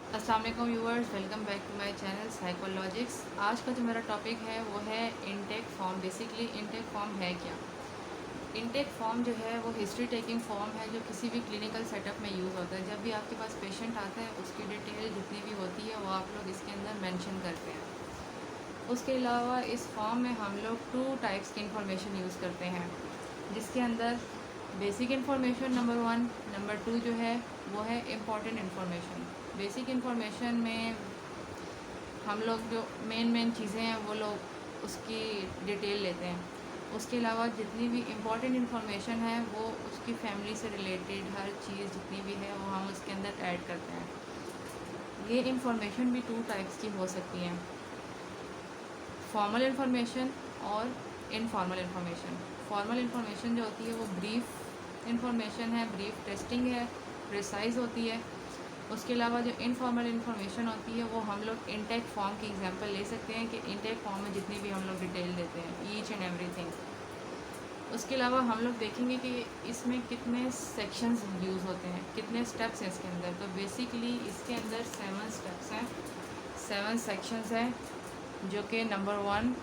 अस्सलाम वालेकुम viewers, welcome back to my channel psychologics. आज का जो मेरा टॉपिक है वो है intake form. Basically intake form है क्या? इनटेक फॉर्म जो है वो हिस्ट्री टेकिंग फॉर्म है जो किसी भी क्लिनिकल सेटअप में यूज़ होता है। जब भी आपके पास पेशेंट आता है उसकी डिटेल जितनी भी होती है वो आप लोग इसके अंदर मेंशन करते हैं। उसके अलावा इस फॉर्म में हम लोग 2 टाइप्स की इंफॉर्मेशन यूज़ करते हैं, जिसके अंदर बेसिक इन्फॉर्मेशन नंबर 1, नंबर 2 जो है वो है इम्पॉर्टेंट इन्फॉर्मेशन। बेसिक इन्फॉर्मेशन में हम लोग जो मेन चीज़ें हैं वो लोग उसकी डिटेल लेते हैं। उसके अलावा जितनी भी इम्पॉर्टेंट इन्फॉर्मेशन है वो उसकी फैमिली से रिलेटेड हर चीज़ जितनी भी है वो हम उसके अंदर ऐड करते हैं। ये इन्फॉर्मेशन भी 2 टाइप्स की हो सकती हैं, फॉर्मल इन्फॉर्मेशन और इनफॉर्मल इन्फॉर्मेशन। फॉर्मल इन्फॉर्मेशन जो होती है वो ब्रीफ इन्फॉर्मेशन है, ब्रीफ टेस्टिंग है, प्रिसाइज होती है। उसके अलावा जो इनफॉर्मल इन्फॉर्मेशन होती है वो हम लोग इनटेक फॉर्म की एग्जांपल ले सकते हैं कि इनटेक फॉर्म में जितनी भी हम लोग डिटेल देते हैं ईच एंड एवरीथिंग। उसके अलावा हम लोग देखेंगे कि इसमें कितने सेक्शंस यूज़ होते हैं, कितने स्टेप्स हैं इसके अंदर। तो बेसिकली इसके अंदर 7 स्टेप्स हैं, 7 सेक्शंस हैं, जो कि number 1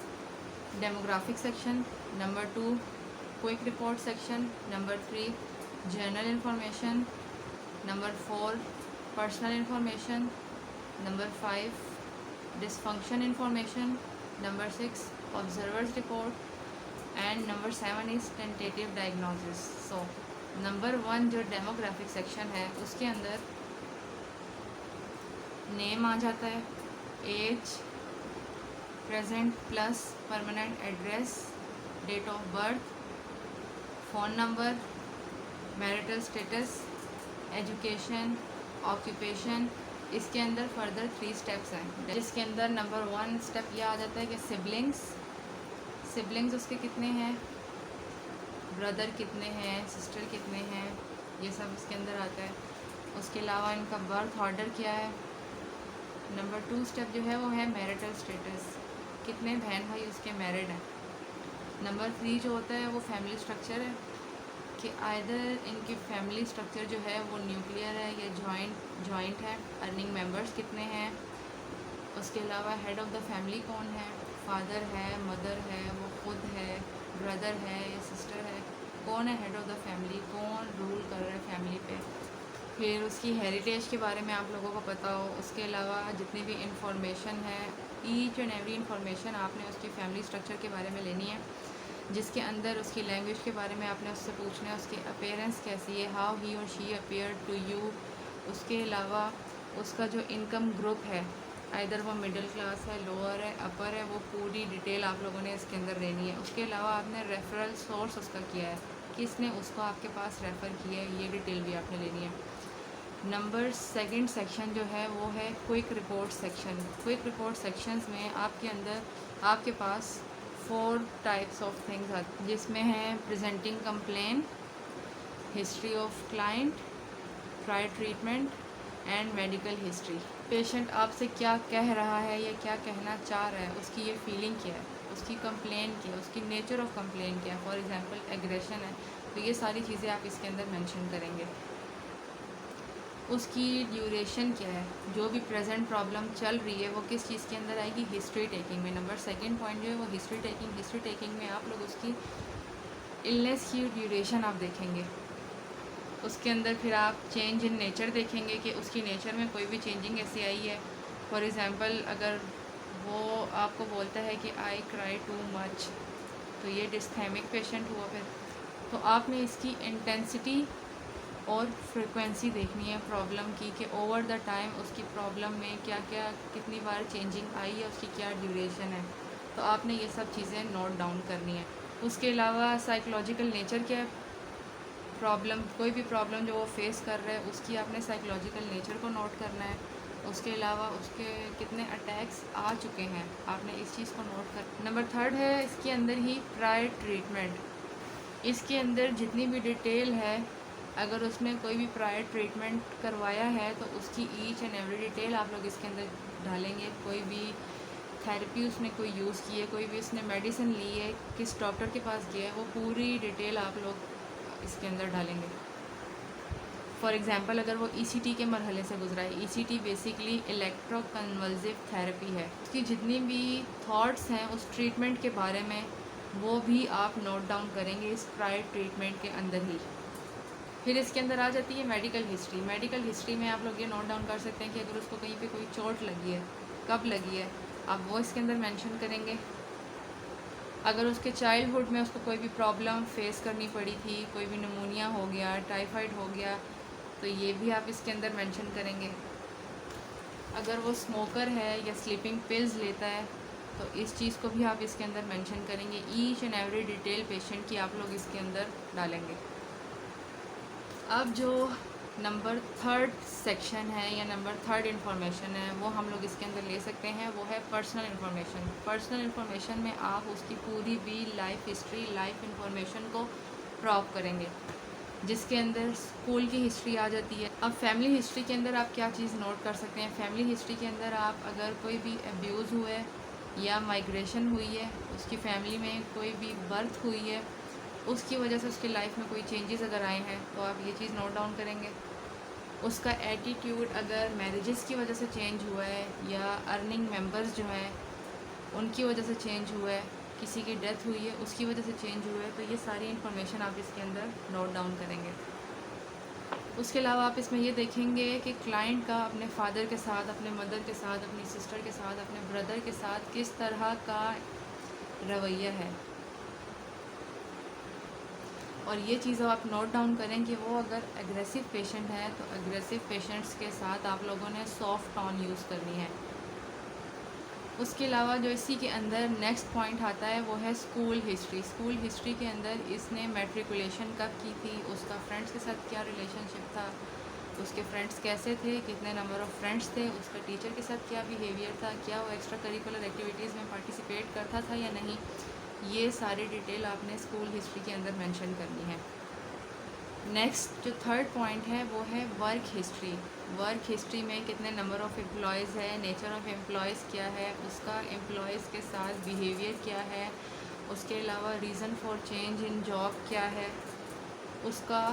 demographic section, number 2 quick report section, number 3 general information, number 4 personal information, number 5 dysfunction information, number 6 observers report and number 7 is tentative diagnosis. So number 1 जो डेमोग्राफिक सेक्शन है उसके अंदर नेम आ जाता है, age, present plus permanent address, date of birth, phone number, marital status, education, occupation. इसके अंदर further 3 steps हैं, जिसके अंदर नंबर 1 स्टेप यह आ जाता है कि सिबलिंग्स। सिबलिंग्स उसके कितने हैं, ब्रदर कितने हैं, सिस्टर कितने हैं, ये सब इसके अंदर आता है। उसके अलावा इनका बर्थ ऑर्डर क्या है। नंबर 2 स्टेप जो है वो है मैरिटल स्टेटस, कितने बहन भाई उसके मैरिड हैं। नंबर 3 जो होता है वो फैमिली स्ट्रक्चर है कि आइदर इनकी फैमिली स्ट्रक्चर जो है वो न्यूक्लियर है या जॉइंट है, अर्निंग मेंबर्स कितने हैं। उसके अलावा हेड ऑफ़ द फैमिली कौन है, फादर है, मदर है, वो खुद है, ब्रदर है या सिस्टर है, कौन है हेड ऑफ़ द फैमिली, कौन रूल कर रहा है फैमिली पे। फिर उसकी हेरिटेज के बारे में आप लोगों को पता हो। उसके अलावा जितनी भी इंफॉर्मेशन है, ईच एंड एवरी इंफॉर्मेशन आपने उसकी फैमिली स्ट्रक्चर के बारे में लेनी है, जिसके अंदर उसकी लैंग्वेज के बारे में आपने उससे पूछना है, उसकी अपीयरेंस कैसी है, हाउ ही और शी अपीयर टू यू। उसके अलावा उसका जो इनकम ग्रुप है, आइदर वो मिडिल क्लास है, लोअर है, अपर है, वो पूरी डिटेल आप लोगों ने इसके अंदर लेनी है। उसके अलावा आपने रेफरल सोर्स उसका किया है, किसने उसको आपके पास रेफ़र किया है, ये डिटेल भी आपने लेनी है। नंबर 2 सेक्शन जो है वो है quick report section. Quick report sections में आपके अंदर आपके पास 4 टाइप्स ऑफ थिंग्स आते हैं, जिसमें है presenting complain, history of client, prior treatment and medical history. Patient आपसे क्या कह रहा है या क्या कहना चाह रहा है, उसकी ये फीलिंग क्या है, उसकी कंप्लेन क्या है, उसकी नेचर ऑफ कंप्लेन क्या है। फॉर एग्जांपल एग्रेशन है तो ये सारी चीज़ें आप इसके अंदर मेंशन करेंगे। उसकी ड्यूरेशन क्या है, जो भी प्रेजेंट प्रॉब्लम चल रही है वो किस चीज़ के अंदर आएगी, हिस्ट्री टेकिंग में। नंबर 2 पॉइंट जो है वो हिस्ट्री टेकिंग में आप लोग उसकी इलनेस की ड्यूरेशन आप देखेंगे। उसके अंदर फिर आप चेंज इन नेचर देखेंगे कि उसकी नेचर में कोई भी चेंजिंग ऐसी आई है। फॉर एग्ज़ाम्पल अगर वो आपको बोलता है कि आई क्राई टू मच, तो ये डिस्थेमिक पेशेंट हुआ। फिर तो आपने इसकी इंटेंसिटी और फ्रिक्वेंसी देखनी है प्रॉब्लम की, कि ओवर द टाइम उसकी प्रॉब्लम में क्या क्या कितनी बार चेंजिंग आई है, उसकी क्या ड्यूरेशन है। तो आपने ये सब चीज़ें नोट डाउन करनी है। उसके अलावा साइकोलॉजिकल नेचर क्या है, प्रॉब्लम कोई भी प्रॉब्लम जो वो फेस कर रहा है उसकी आपने साइकोलॉजिकल नेचर को नोट करना है। उसके अलावा उसके कितने अटैक्स आ चुके हैं, आपने इस चीज़ को नोट कर। नंबर 3 है इसके अंदर ही प्रायर ट्रीटमेंट। इसके अंदर जितनी भी डिटेल है, अगर उसने कोई भी प्रायर ट्रीटमेंट करवाया है तो उसकी ईच एंड एवरी डिटेल आप लोग इसके अंदर डालेंगे। कोई भी थेरेपी उसने कोई यूज़ की है, कोई भी उसने मेडिसिन ली है, किस डॉक्टर के पास गया है, वो पूरी डिटेल आप लोग इसके अंदर डालेंगे। फॉर एग्ज़ाम्पल अगर वो ECT के मरहले से गुजरा है, ECT बेसिकली इलेक्ट्रोकन्वल्सिव थेरेपी है, उसकी जितनी भी थॉट्स हैं उस ट्रीटमेंट के बारे में वो भी आप नोट डाउन करेंगे इस प्रायर ट्रीटमेंट के अंदर ही। फिर इसके अंदर आ जाती है मेडिकल हिस्ट्री। मेडिकल हिस्ट्री में आप लोग ये नोट डाउन कर सकते हैं कि अगर उसको कहीं पे कोई चोट लगी है, कब लगी है, आप वो इसके अंदर मेंशन करेंगे। अगर उसके चाइल्डहुड में उसको कोई भी प्रॉब्लम फेस करनी पड़ी थी, कोई भी निमोनिया हो गया, टाइफाइड हो गया, तो ये भी आप इसके अंदर मेंशन करेंगे। अगर वो स्मोकर है या स्लीपिंग पिल्स लेता है तो इस चीज़ को भी आप इसके अंदर मेंशन करेंगे। Each and every detail patient की आप लोग इसके अंदर डालेंगे। अब जो नंबर 3 सेक्शन है या नंबर 3 इंफॉर्मेशन है वो हम लोग इसके अंदर ले सकते हैं, वो है पर्सनल इन्फॉर्मेशन। पर्सनल इन्फॉर्मेशन में आप उसकी पूरी भी लाइफ हिस्ट्री, लाइफ इन्फॉर्मेशन को प्रॉप करेंगे, जिसके अंदर स्कूल की हिस्ट्री आ जाती है। अब फैमिली हिस्ट्री के अंदर आप क्या चीज़ नोट कर सकते हैं? फैमिली हिस्ट्री के अंदर आप अगर कोई भी अब्यूज़ हुआ है या माइग्रेशन हुई है, उसकी फैमिली में कोई भी बर्थ हुई है, उसकी वजह से उसकी लाइफ में कोई चेंजेस अगर आए हैं तो आप ये चीज़ नोट डाउन करेंगे। उसका एटीट्यूड अगर मैरिजेस की वजह से चेंज हुआ है या अर्निंग मेंबर्स जो हैं उनकी वजह से चेंज हुआ है, किसी की डेथ हुई है उसकी वजह से चेंज हुआ है, तो ये सारी इन्फॉर्मेशन आप इसके अंदर नोट डाउन करेंगे। उसके अलावा आप इसमें ये देखेंगे कि क्लाइंट का अपने फादर के साथ, अपने मदर के साथ, अपनी सिस्टर के साथ, अपने ब्रदर के साथ किस तरह का रवैया है, और ये चीज़ आप नोट डाउन करें कि वो अगर एग्रेसिव पेशेंट है तो एग्रेसिव पेशेंट्स के साथ आप लोगों ने सॉफ्ट टोन यूज़ करनी है। उसके अलावा जो इसी के अंदर नेक्स्ट पॉइंट आता है वो है स्कूल हिस्ट्री। स्कूल हिस्ट्री के अंदर इसने मैट्रिकुलेशन कब की थी, उसका फ्रेंड्स के साथ क्या रिलेशनशिप था, उसके फ्रेंड्स कैसे थे, कितने नंबर ऑफ़ फ्रेंड्स थे, उसका टीचर के साथ क्या बिहेवियर था, क्या वो एक्स्ट्रा करिकुलर एक्टिविटीज़ में पार्टिसिपेट करता था या नहीं, ये सारी डिटेल आपने स्कूल हिस्ट्री के अंदर मेंशन करनी है। नेक्स्ट जो 3rd पॉइंट है वो है वर्क हिस्ट्री। वर्क हिस्ट्री में कितने नंबर ऑफ़ एम्प्लॉयज़ है, नेचर ऑफ़ एम्प्लॉयज़ क्या है, उसका एम्प्लॉयज़ के साथ बिहेवियर क्या है, उसके अलावा reason for change in job क्या है, उसका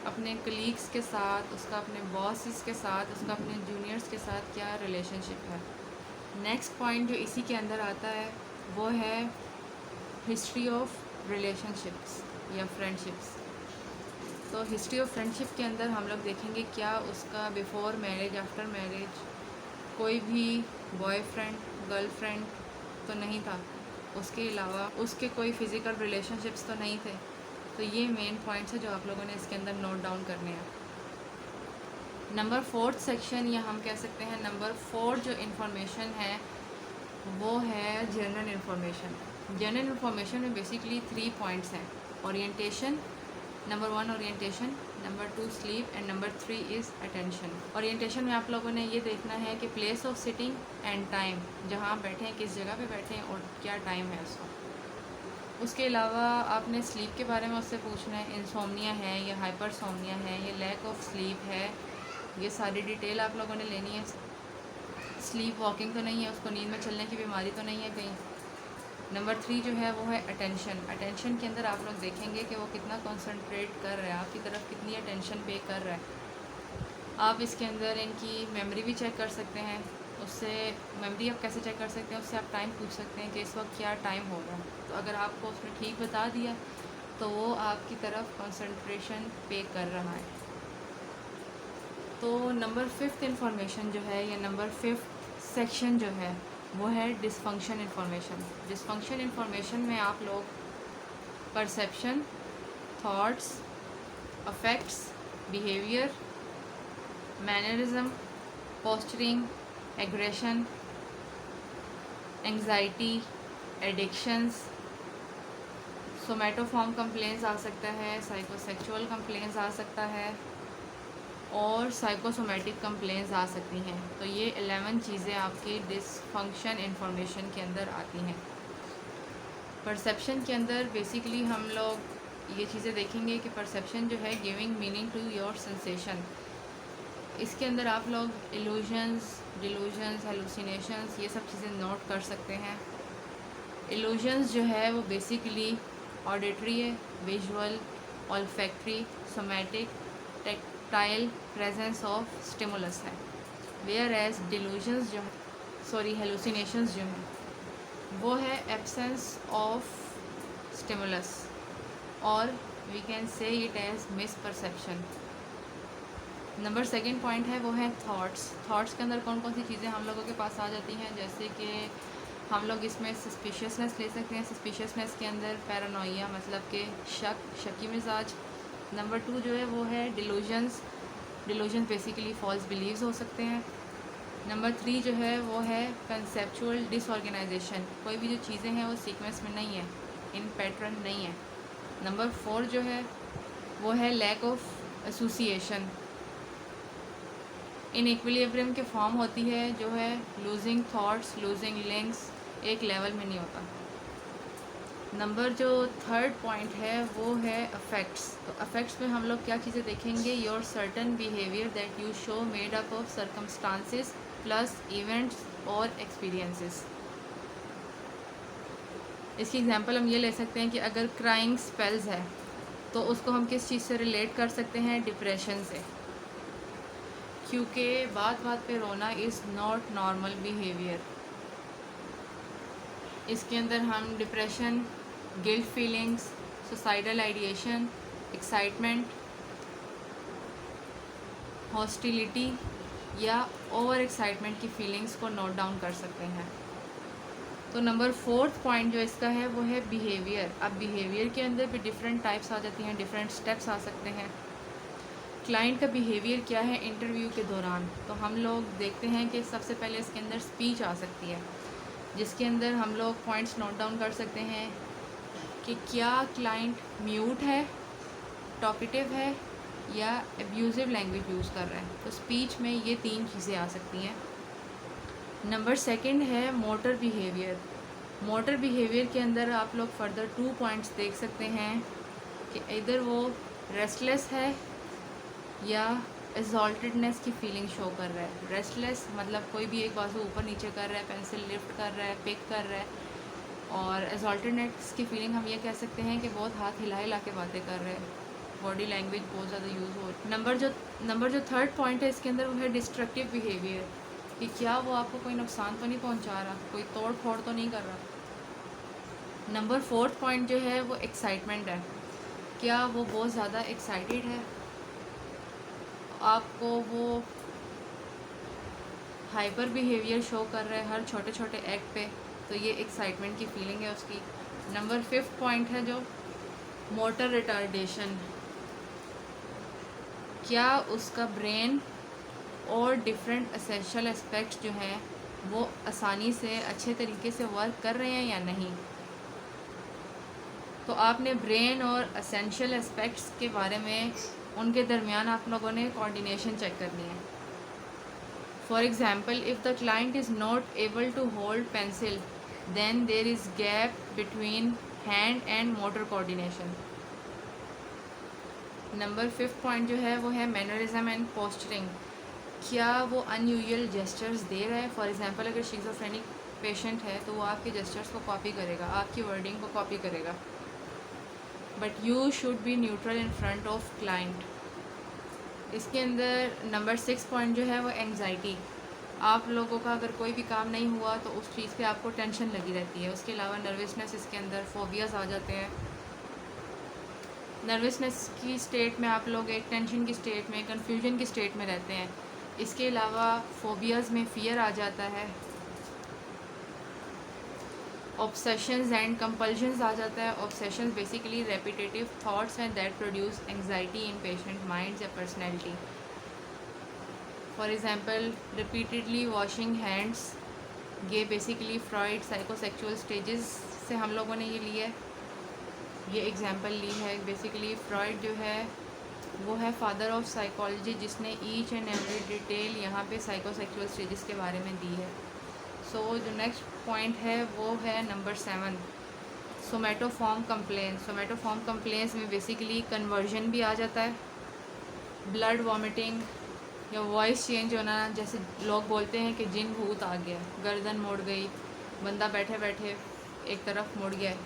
अपने कलीग्स के साथ, उसका अपने बॉसेस के साथ, उसका अपने जूनियर्स के साथ क्या रिलेशनशिप है। नेक्स्ट पॉइंट जो इसी के अंदर आता है वो है हिस्ट्री ऑफ रिलेशनशिप्स या फ्रेंडशिप्स। तो हिस्ट्री ऑफ फ्रेंडशिप के अंदर हम लोग देखेंगे क्या उसका बिफ़ोर मैरिज, आफ्टर मैरिज कोई भी बॉयफ्रेंड, गर्लफ्रेंड तो नहीं था, उसके अलावा उसके कोई फ़िज़िकल रिलेशनशिप्स तो नहीं थे। तो ये मेन पॉइंट्स है जो आप लोगों ने इसके अंदर नोट डाउन करने हैं। नंबर 4th सेक्शन या हम कह सकते हैं नंबर 4 जो इन्फॉर्मेशन है वो है जनरल इन्फॉर्मेशन। जनरल इन्फॉर्मेशन में बेसिकली 3 पॉइंट्स हैं। Orientation, number 1 orientation, number 2 sleep and number 3 is attention. Orientation में आप लोगों ने ये देखना है कि place of sitting and time, जहाँ आप बैठे हैं किस जगह पे बैठे हैं और क्या टाइम है उसका। उसके अलावा आपने स्लीप के बारे में उससे पूछना है, इंसोम्निया है या हाइपरसोम्निया है या लैक ऑफ स्लीप है, ये सारी डिटेल आप लोगों ने लेनी है। स्लीप वॉकिंग तो नहीं है, उसको नींद में चलने की बीमारी तो नहीं है कहीं। नंबर 3 जो है वो है अटेंशन। अटेंशन के अंदर आप लोग देखेंगे कि वो कितना कंसंट्रेट कर रहा है, आपकी तरफ कितनी अटेंशन पे कर रहा है। आप इसके अंदर इनकी मेमोरी भी चेक कर सकते हैं, उससे मेमोरी आप कैसे चेक कर सकते हैं, उससे आप टाइम पूछ सकते हैं कि इस वक्त क्या टाइम होगा। तो अगर आपको उसने ठीक बता दिया तो वो आपकी तरफ कंसंट्रेशन पे कर रहा है। तो नंबर 5th इंफॉर्मेशन जो है या नंबर 5th सेक्शन जो है वो है डिसफंक्शन इन्फॉर्मेशन। डिसफंक्शन इन्फॉर्मेशन में आप लोग perception, thoughts, affects, behaviour, mannerism, posturing, aggression, anxiety, addictions, somatoform complaints आ सकता है, साइकोसेक्सुअल कंप्लेंट्स आ सकता है और साइकोसोमेटिक कंप्लेंट्स आ सकती हैं। तो ये 11 चीज़ें आपकी डिसफंक्शन इन्फॉर्मेशन के अंदर आती हैं। परसेप्शन के अंदर बेसिकली हम लोग ये चीज़ें देखेंगे कि परसेप्शन जो है giving meaning to your sensation. इसके अंदर आप लोग इल्यूजन्स, डिल्यूजन्स, हेलुसिनेशंस ये सब चीज़ें नोट कर सकते हैं। इल्यूजन्स जो है वो बेसिकली ऑडिटरी है, visual, olfactory, somatic, tactile presence of stimulus है, वेयर एज डिलूजन्स जो हेलुसिनेशंस जो हैं वो है एब्सेंस ऑफ स्टिमुलस, और we can say it as misperception. Number second point है वो है थॉट्स के अंदर कौन कौन सी चीज़ें हम लोगों के पास आ जाती हैं, जैसे कि हम लोग इसमें सस्पिशियसनेस ले सकते हैं। सस्पिशियसनेस के अंदर पैरानोइया मतलब कि शकी मिजाज। नंबर 2 जो है वो है डिलूजन्स बेसिकली फॉल्स बिलीव्स हो सकते हैं। नंबर 3 जो है वो है कंसेप्चुअल डिसऑर्गेनाइजेशन, कोई भी जो चीज़ें हैं वो सीक्वेंस में नहीं है, इन पैटर्न नहीं है। नंबर 4 जो है वो है lack of association, in equilibrium के फॉर्म होती है जो है लूजिंग थॉट्स, लूजिंग लिंक्स, एक लेवल में नहीं होता। नंबर जो थर्ड पॉइंट है वो है अफेक्ट्स। तो अफेक्ट्स में हम लोग क्या चीज़ें देखेंगे, your certain behaviour that you show made up of circumstances plus events और एक्सपीरियंसेस। इसकी एग्जांपल हम ये ले सकते हैं कि अगर क्राइंग स्पेल्स है तो उसको हम किस चीज़ से रिलेट कर सकते हैं, डिप्रेशन से, क्योंकि बात बात पे रोना इज़ नॉट नॉर्मल बिहेवियर। इसके अंदर हम depression, guilt feelings, suicidal ideation, excitement, hostility या ओवर एक्साइटमेंट की फीलिंग्स को नोट डाउन कर सकते हैं। तो नंबर 4th पॉइंट जो इसका है वो है बिहेवियर। अब बिहेवियर के अंदर भी डिफरेंट टाइप्स आ जाती हैं, डिफरेंट स्टेप्स आ सकते हैं। क्लाइंट का बिहेवियर क्या है इंटरव्यू के दौरान, तो हम लोग देखते हैं कि सबसे पहले इसके अंदर स्पीच आ सकती है, जिसके अंदर हम लोग पॉइंट्स नोट डाउन कर सकते हैं कि क्या क्लाइंट म्यूट है, टॉकेटिव है या एब्यूजिव लैंग्वेज यूज़ कर रहा है। तो स्पीच में ये 3 चीज़ें आ सकती हैं। नंबर 2 है मोटर बिहेवियर। मोटर बिहेवियर के अंदर आप लोग फर्दर 2 पॉइंट्स देख सकते हैं कि इधर वो रेस्टलेस है या एग्जॉल्टेडनेस की फीलिंग शो कर रहा है। रेस्टलेस मतलब कोई भी एक बाजू ऊपर नीचे कर रहा है, पेंसिल लिफ्ट कर रहा है, पिक कर रहा है, और एग्जॉल्टेडनेस की फीलिंग हम ये कह सकते हैं कि बहुत हाथ हिला हिला के बातें कर रहे हैं, बॉडी लैंग्वेज बहुत ज़्यादा यूज़ हो। नंबर जो 3rd पॉइंट है इसके अंदर वो है डिस्ट्रक्टिव बिहेवियर, कि क्या वो आपको कोई नुकसान तो नहीं पहुंचा रहा, कोई तोड़ फोड़ तो नहीं कर रहा। नंबर 4th पॉइंट जो है वो एक्साइटमेंट है, क्या वो बहुत ज़्यादा एक्साइटेड है, आपको वो हाइपर बिहेवियर शो कर रहा है हर छोटे छोटे एक्ट पे, तो ये एक्साइटमेंट की फीलिंग है उसकी। नंबर 5th पॉइंट है जो मोटर रिटार्डेशन, क्या उसका ब्रेन और डिफरेंट एसेंशियल एस्पेक्ट्स जो हैं वो आसानी से अच्छे तरीके से वर्क कर रहे हैं या नहीं। तो आपने ब्रेन और एसेंशियल एस्पेक्ट्स के बारे में उनके दरमियान आप लोगों ने कोऑर्डिनेशन चेक करनी है। For example, if the client is not able to hold pencil then there is gap between hand and motor coordination. Number 5th point जो है वो है मैनरिज्म एंड पोस्चरिंग, क्या वो अनयूजुअल जेस्चर्स दे रहा है। फॉर एग्ज़ाम्पल, अगर शिज़ोफ्रेनिक पेशेंट है तो वो आपके जेस्चर्स को कॉपी करेगा, आपकी वर्डिंग को कॉपी करेगा, but you should be neutral in front of client. इसके अंदर नंबर 6 पॉइंट जो है वो एंग्जाइटी, आप लोगों का अगर कोई भी काम नहीं हुआ तो उस चीज़ पे आपको टेंशन लगी रहती है। उसके अलावा नर्वसनेस, इसके अंदर फोबियाज़ आ जाते हैं। नर्वसनेस की स्टेट में आप लोग एक टेंशन की स्टेट में, कन्फ्यूजन की स्टेट में रहते हैं। इसके अलावा फोबियाज़ में फ़ियर आ जाता है, ऑब्सेशंस एंड कंपल्शंस आ जाता है। ऑब्सेशंस बेसिकली रेपिटेटिव थॉट्स हैं that produce anxiety in patient minds या personality. For example, repeatedly washing hands, ये बेसिकली फ्रॉइड साइकोसेक्सुअल स्टेजेस से हम लोगों ने ये लिया है, ये एग्जांपल ली है। बेसिकली फ्रॉइड जो है वो है फादर ऑफ साइकोलॉजी, जिसने ईच एंड एवरी डिटेल यहाँ पे साइकोसेक्सुअल स्टेजेस के बारे में दी है। सो जो नेक्स्ट पॉइंट है वो है number 7, somatoform compliance. Somatoform compliance में बेसिकली कन्वर्जन भी आ जाता है, ब्लड वॉमिटिंग या वॉइस चेंज होना, जैसे लोग बोलते हैं कि जिन भूत आ गया, गर्दन मुड़ गई, बंदा बैठे बैठे एक तरफ मुड़ गया।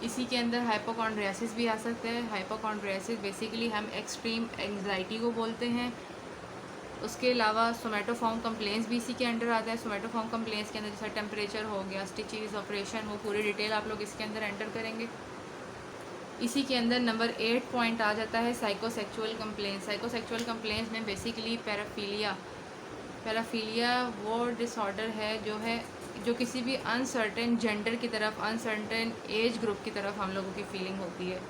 इसी के अंदर हाइपोकॉन्ड्रियासिस भी आ सकता है। हाइपोकॉन्ड्रियासिस बेसिकली हम एक्सट्रीम एंग्जाइटी को बोलते हैं। उसके अलावा सोमेटोफॉर्म कंप्लेंट्स भी इसी के अंडर आता है। सोमेटोफॉर्म कंप्लेंट्स के अंदर जैसे टेम्परेचर हो गया, स्टिचेस, ऑपरेशन, वो पूरी डिटेल आप लोग इसके अंदर एंटर करेंगे। इसी के अंदर नंबर 8 पॉइंट आ जाता है साइकोसेक्सुअल कंप्लेंट्स। साइकोसेक्सुअल कंप्लेंट्स में बेसिकली पैराफीलिया वो डिसऑर्डर है जो किसी भी अनसर्टेन जेंडर की तरफ, अनसर्टेन एज ग्रुप की तरफ हम लोगों की फीलिंग होती है,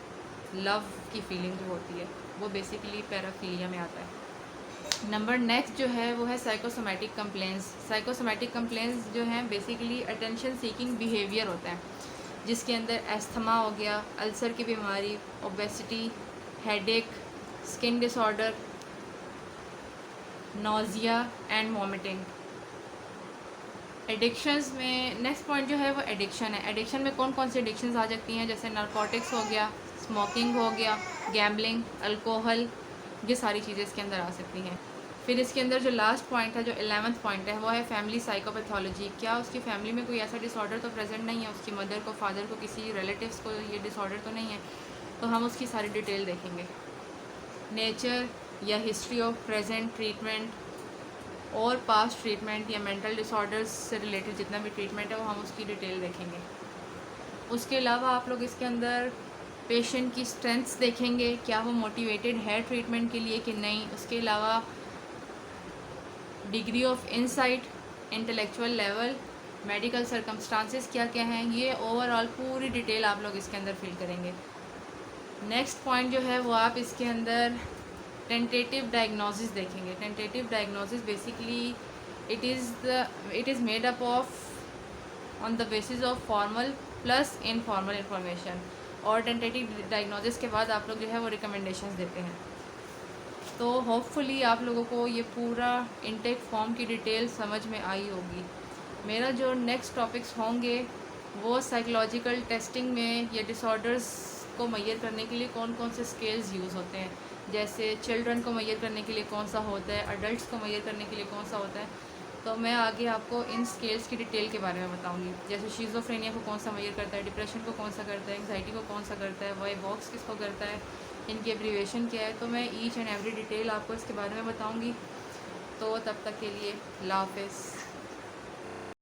लव की फीलिंग जो होती है, वो बेसिकली पैराफीलिया में आता है। नंबर नेक्स्ट जो है वो है साइकोसोमैटिक कंप्लेंट्स। साइकोसोमैटिक कंप्लेंट्स जो हैं बेसिकली अटेंशन सीकिंग बिहेवियर होता है, जिसके अंदर एस्थमा हो गया, अल्सर की बीमारी, obesity, headache, skin disorder, nausea and vomiting. Addictions में नेक्स्ट पॉइंट जो है वो एडिक्शन है। एडिक्शन में कौन कौन सी एडिक्शंस आ जाती हैं, जैसे नारकोटिक्स हो गया, स्मोकिंग हो गया, गैम्बलिंग, अल्कोहल, ये सारी चीज़ें इसके अंदर आ सकती हैं। फिर इसके अंदर जो लास्ट पॉइंट है, जो 11th पॉइंट है, वो है फैमिली साइकोपैथोलॉजी। क्या उसकी फैमिली में कोई ऐसा डिसऑर्डर तो प्रेजेंट नहीं है, उसकी मदर को, फादर को, किसी रिलेटिव्स को ये डिसऑर्डर तो नहीं है, तो हम उसकी सारी डिटेल देखेंगे। नेचर या हिस्ट्री ऑफ प्रेजेंट ट्रीटमेंट और पास्ट ट्रीटमेंट या मेंटल डिसऑर्डर्स से रिलेटेड जितना भी ट्रीटमेंट है वो हम उसकी डिटेल देखेंगे। उसके अलावा आप लोग इसके अंदर पेशेंट की स्ट्रेंथ्स देखेंगे, क्या वो मोटिवेटेड है ट्रीटमेंट के लिए कि नहीं। उसके अलावा degree of insight, intellectual level, medical circumstances क्या क्या हैं, ये ओवरऑल पूरी डिटेल आप लोग इसके अंदर फिल करेंगे। नेक्स्ट पॉइंट जो है वो आप इसके अंदर टेंटेटिव डायग्नोसिस देखेंगे। Tentative diagnosis basically it is made up of on the basis of formal plus informal information, और टेंटेटिव डायग्नोसिस के बाद आप लोग जो है वो रिकमेंडेशंस देते हैं। तो होपफुली आप लोगों को ये पूरा इनटेक फॉर्म की डिटेल समझ में आई होगी। मेरा जो नेक्स्ट टॉपिक्स होंगे वो साइकोलॉजिकल टेस्टिंग में ये डिसऑर्डर्स को मैयर करने के लिए कौन कौन से स्केल्स यूज़ होते हैं, जैसे चिल्ड्रन को मैयर करने के लिए कौन सा होता है, अडल्ट्स को मैयर करने के लिए कौन सा होता है, तो मैं आगे आपको इन स्केल्स की डिटेल के बारे में बताऊंगी। जैसे शिज़ोफ्रेनिया को कौन सा मैयर करता है, डिप्रेशन को कौन सा करता है, एंग्जाइटी को कौन सा करता है, वाई बॉक्स किसको करता है, इनकी एब्रीवेशन क्या है, तो मैं ईच एंड एवरी डिटेल आपको इसके बारे में बताऊँगी। तो तब तक के लिए अल्लाह हाफ़िज़।